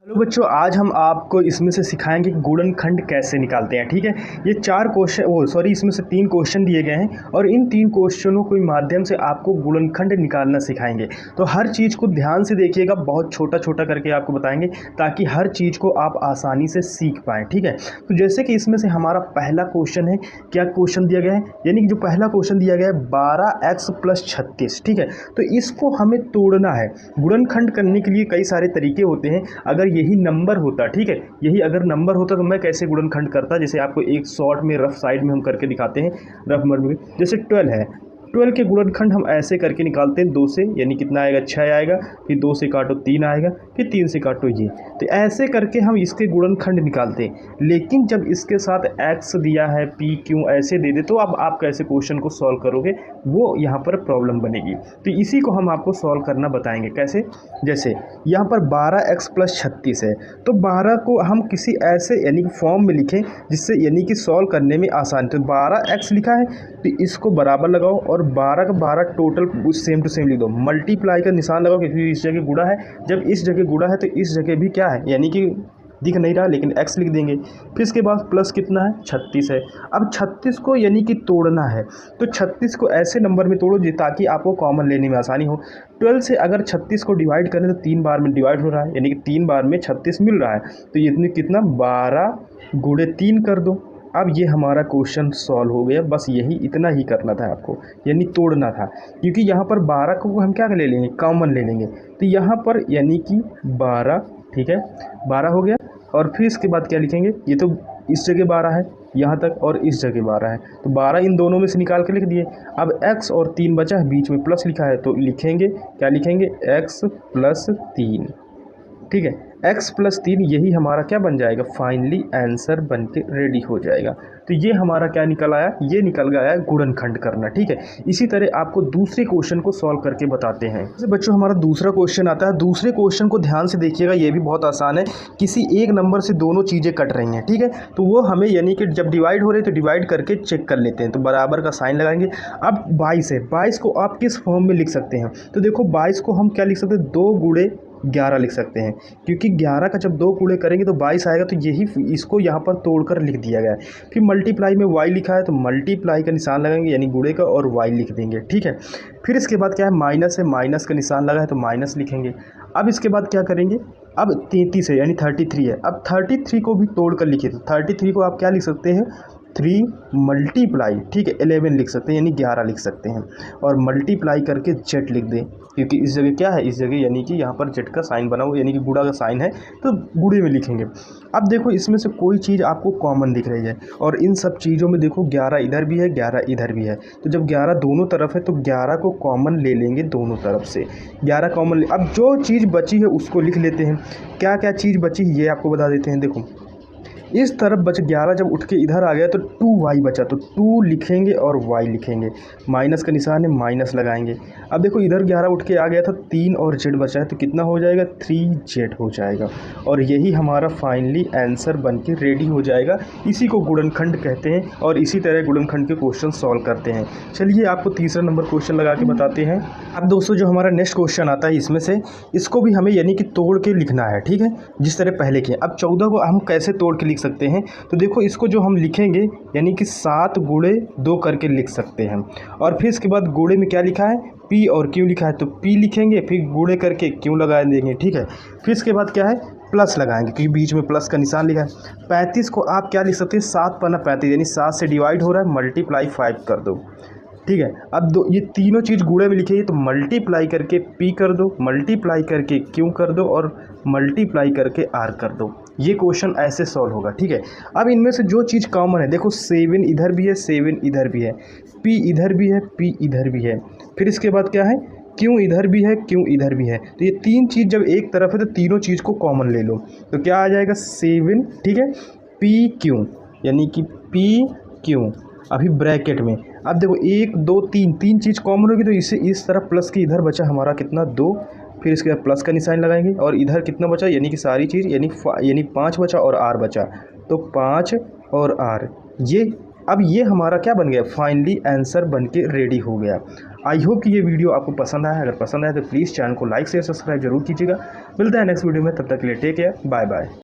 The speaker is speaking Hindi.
हेलो बच्चों, आज हम आपको इसमें से सिखाएंगे कि गुणनखंड कैसे निकालते हैं। ठीक है, ये चार क्वेश्चन इसमें से 3 क्वेश्चन दिए गए हैं और इन 3 क्वेश्चनों के माध्यम से आपको गुणनखंड निकालना सिखाएंगे। तो हर चीज़ को ध्यान से देखिएगा, बहुत छोटा छोटा करके आपको बताएंगे ताकि हर चीज़ को आप आसानी से सीख पाएँ। ठीक है, तो जैसे कि इसमें से हमारा पहला क्वेश्चन है, क्या क्वेश्चन दिया गया है, यानी कि जो पहला क्वेश्चन दिया गया है 12x + 36। ठीक है, तो इसको हमें तोड़ना है। गुणनखंड करने के लिए कई सारे तरीके होते हैं। अगर यही नंबर होता, ठीक है, यही अगर नंबर होता तो मैं कैसे गुणनखंड करता, जैसे आपको एक शॉर्ट में रफ साइड में हम करके दिखाते हैं, रफ नंबर में। जैसे 12 है, 12 के गुणनखंड हम ऐसे करके निकालते हैं 2 से, यानी कितना आएगा 6 आएगा, फिर 2 से काटो 3 आएगा, फिर 3 से काटो ये। तो ऐसे करके हम इसके गुणनखंड निकालते हैं। लेकिन जब इसके साथ x दिया है, p q ऐसे दे दे, तो अब आप कैसे क्वेश्चन को सॉल्व करोगे, वो यहाँ पर प्रॉब्लम बनेगी। तो इसी को हम आपको सॉल्व करना बताएंगे कैसे। जैसे यहाँ पर 12x + 36 है, तो 12 को हम किसी ऐसे यानी कि फॉर्म में लिखें जिससे यानी कि सॉल्व करने में आसान। तो 12x लिखा है तो इसको बराबर लगाओ और 12 का 12 टोटल सेम टू सेम लिख दो। मल्टीप्लाई का निशान लगाओ क्योंकि इस जगह गुणा है, जब इस जगह गुणा है तो इस जगह भी क्या है, यानी कि दिख नहीं रहा लेकिन x लिख देंगे। फिर इसके बाद प्लस कितना है, 36 है। अब 36 को यानी कि तोड़ना है, तो 36 को ऐसे नंबर में तोड़ो ताकि आपको कॉमन लेने में आसानी हो। 12 से अगर 36 को डिवाइड करें तो 3 बार में डिवाइड हो रहा है, यानी कि 3 बार में 36 मिल रहा है। तो ये कितना 12 × 3 कर दो। अब ये हमारा क्वेश्चन सॉल्व हो गया। बस यही इतना ही करना था आपको, यानी तोड़ना था, क्योंकि यहाँ पर 12 को हम क्या ले लेंगे, कॉमन ले लेंगे। तो यहाँ पर यानी कि 12, ठीक है, 12 हो गया। और फिर इसके बाद क्या लिखेंगे, ये तो इस जगह 12 है यहाँ तक और इस जगह 12 है, तो 12 इन दोनों में से निकाल के लिख दिए। अब x और 3 बचा है, बीच में प्लस लिखा है, तो लिखेंगे क्या, लिखेंगे x + 3। ठीक है, x + 3 यही हमारा क्या बन जाएगा, फाइनली आंसर बन के रेडी हो जाएगा। तो ये हमारा क्या निकल आया, ये निकल गया गुणनखंड करना। ठीक है, इसी तरह आपको दूसरे क्वेश्चन को सॉल्व करके बताते हैं। जैसे बच्चों हमारा दूसरा क्वेश्चन आता है, दूसरे क्वेश्चन को ध्यान से देखिएगा, ये भी बहुत आसान है। किसी एक नंबर से दोनों चीज़ें कट रही हैं, ठीक है, तो वो हमें यानी कि जब डिवाइड हो रहे हैं तो डिवाइड करके चेक कर लेते हैं। तो बराबर का साइन लगाएंगे। अब 22 है, 22 को आप किस फॉर्म में लिख सकते हैं, तो देखो 22 को हम क्या लिख सकते हैं, 2 × 11 लिख सकते हैं, क्योंकि 11 का जब 2 गुणे करेंगे तो 22 आएगा। तो यही इसको यहाँ पर तोड़कर लिख दिया गया है। फिर मल्टीप्लाई में y लिखा है, तो मल्टीप्लाई का निशान लगाएंगे, यानी गुणे का, और y लिख देंगे। ठीक है, फिर इसके बाद क्या है, माइनस है, माइनस का निशान लगा है तो माइनस लिखेंगे। अब इसके बाद क्या करेंगे, अब 33 है यानी 33 है, अब 33 को भी तोड़ कर लिखिए। तो 33 को आप क्या लिख सकते हैं, 3 मल्टीप्लाई, ठीक है, 11 लिख सकते हैं, यानी 11 लिख सकते हैं, और मल्टीप्लाई करके जेड लिख दें, क्योंकि इस जगह क्या है, इस जगह यानी कि यहाँ पर जेड का साइन बना हुआ, यानी कि गुणा का साइन है, तो गुणे में लिखेंगे। अब देखो इसमें से कोई चीज़ आपको कॉमन दिख रही है, और इन सब चीज़ों में देखो 11 इधर भी है, 11 इधर भी है, तो जब 11 दोनों तरफ है तो 11 को कॉमन ले लेंगे दोनों तरफ से, 11 कॉमन ले। अब जो चीज़ बची है उसको लिख लेते हैं। क्या क्या चीज़ बची ये आपको बता देते हैं। देखो इस तरफ बच 11, जब उठ के इधर आ गया तो 2y बचा, तो 2 लिखेंगे और y लिखेंगे, माइनस का निशान है, माइनस लगाएंगे। अब देखो इधर 11 उठ के आ गया था, 3 और z बचा है, तो कितना हो जाएगा, 3z हो जाएगा, और यही हमारा फाइनली आंसर बन के रेडी हो जाएगा। इसी को गुणनखंड कहते हैं, और इसी तरह गुणनखंड के क्वेश्चन सॉल्व करते हैं। चलिए आपको तीसरा नंबर क्वेश्चन लगा के बताते हैं। अब दोस्तों जो हमारा नेक्स्ट क्वेश्चन आता है, इसमें से इसको भी हमें यानी कि तोड़ के लिखना है, ठीक है, जिस तरह पहले किए। अब 14 को हम कैसे तोड़ के लिख सकते हैं, तो देखो इसको जो हम लिखेंगे यानी कि 7 × 2 करके लिख सकते हैं, और फिर इसके बाद गुणे में क्या लिखा है, p और q लिखा है, तो p लिखेंगे, फिर गुणे करके q लगा देंगे। ठीक है, फिर इसके बाद क्या है, प्लस लगाएंगे, क्योंकि बीच में प्लस का निशान लिखा है। 35 को आप क्या लिख सकते हैं, 7 × 35, यानी 7 से डिवाइड हो रहा है, मल्टीप्लाई 5 कर दो। ठीक है, अब ये तीनों चीज़ गुणे में लिखिए, तो मल्टीप्लाई करके p कर दो, मल्टीप्लाई करके q कर दो, और मल्टीप्लाई करके r कर दो। ये क्वेश्चन ऐसे सॉल्व होगा। ठीक है, अब इनमें से जो चीज़ कॉमन है, देखो 7 इधर भी है, 7 इधर भी है, p इधर भी है, p इधर भी है, फिर इसके बाद क्या है, q इधर भी है, q इधर भी है। तो ये 3 चीज़ जब एक तरफ है तो तीनों चीज़ को कॉमन ले लो, तो क्या आ जाएगा, 7, ठीक है, p q, यानी कि p q, अभी ब्रैकेट में। अब देखो 1 2 3 चीज़ कॉमन होगी, तो इसे इस तरफ प्लस के इधर बचा हमारा कितना, 2, फिर इसके बाद प्लस का निशान लगाएंगे, और इधर कितना बचा, यानी कि सारी चीज़, यानी 5 बचा और r बचा, तो 5 और r, ये अब ये हमारा क्या बन गया, फाइनली आंसर बन के रेडी हो गया। आई होप कि ये वीडियो आपको पसंद आया। अगर पसंद आया तो प्लीज़ चैनल को लाइक शेयर सब्सक्राइब जरूर कीजिएगा। मिलते हैं नेक्स्ट वीडियो में, तब तक के लिए टेक केयर, बाय बाय।